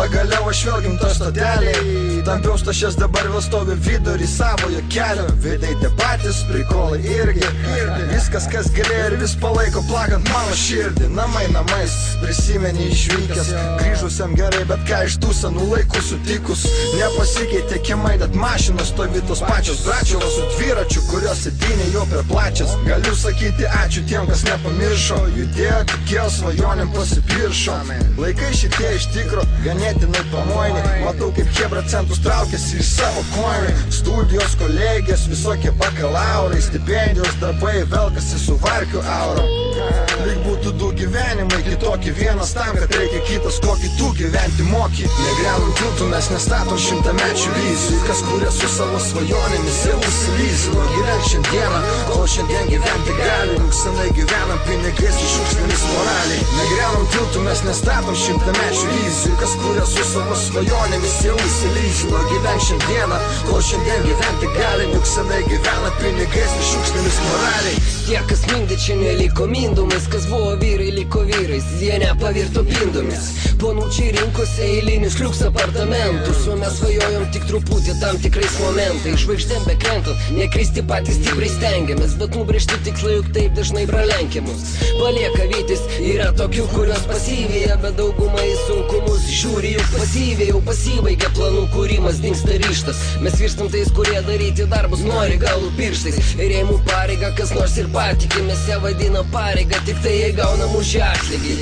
Pagaliau aš vėl gimtoj stoteliai, tampiau stašės, dabar vėl stovi vidurį savojo kelio. Veidai tie patys, prikolai irgi, viskas kas galėjo ir vis palaiko plakant mano širdį. Namai namais, prisimeni išvykęs, grįžusiam gerai, bet ką iš tų senų laikų sutikus. Nepasikeitė kiemai, net mašinos stovi tos pačios, bračialos su dviračiu, kurios sėdynė jau per plačias. Galiu sakyti ačiū tiem, kas nepamiršo, judėjo, tikėjo, svajonėm pasipiršo. Laikai šitie iš tikro ganėtinai pamoini, matau kaip hebra centus traukiasi iš savo koinį. Studijos, kolegijos, visokie bakalaurai, stipendijos, darbai, velkasi su varkių auro. Lyg būtų du gyvenimai, kitokį vienas tam, kad reikia kitas, kokį tu gyventi moki. Negriaunam tiltų, mes nestatom šimtamečių vizijų, kas kuria su savo svajonėmis jau užsilysino. Gyvenk šiandieną, kol šiandien gyventi gali, juk senai gyvenam pinigais ir šiukšlėmis moraliai. Negriaunam tiltų, mes nestatom šimtamečių vizijų, kas kuria su savo svajonėmis jau užsilysino. Gyvenk šiandieną, kol šiandien gyventi gali, juk senai gyvena pinigais ir šiukšlėmis moraliai. Tie, kas mindė, čia neliko mindomis, kas buvo vyrai, liko vyrais, jie nepavirto pindomis. Ponučiai rinkosi eilinius liuks apartamentus, o mes svajojom tik truputį tam tikrais momentais. Žvaigždėm bekrentant, nekristi patys stipriai stengiamės, bet nubrėžti tikslai juk taip dažnai pralenkiamus. Palieka vytis, yra tokių, kurios pasyvėja, bet dauguma į sunkumus žiūri juk pasyviai, jau pasibaigia planų kūrimas, dingsta ryžtas. Mes virstam tais, kurie daryti darbus nori galų pirštais. Ir jei mūsų pareiga kas nors ir patikimės, ją vadina pareiga, tik tai jei gaunam už ją atlygį.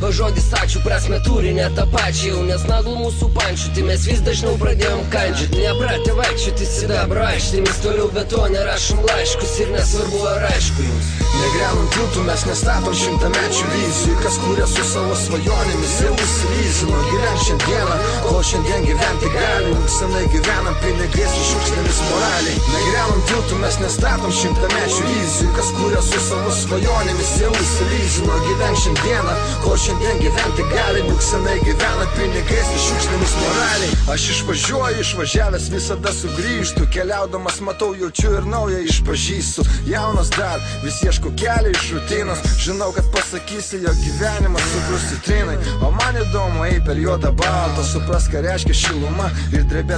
O žodis ačiū prasme turi ne tą pačią, jau nes naglų mūsų pančių, tai mes vis dažniau pradėjom kandžioti. Nepratę vaikščioti sidabro aikštėmis, toliau betone rašom laiškus ir nesvarbu ar aišku jums. Negriaunam tiltų, mes nestatom šimtamečių vizijų, kas kuria su savo svajonėmis jau užsilysino. Gyvenk šiandieną, kol šiandien gyventi gali, juk senai gyvenam pinigais ir šiukšlėmis moraliai. Negriaunam tiltų, mes nestatom šimtamečių vizijų, kas kuria su savo svajonėmis jau užsilysino. Gyvenk šiandieną, kol šiandien gyventi gali, juk senai gyvena pinigais ir šiukšlėmis moraliai. Aš išvažiuoju, išvažiavęs visada sugrįžtu, keliaudamas matau, jaučiu ir naują išpažįstu. Jaunas dar, vis ieško kelią iš rutinos, žinau, kad pasakysi, jog gyvenimas sugrus citrinai. O man įdomu, ei per juodą baltą, supras, ką reiškia šiluma ir drebėt.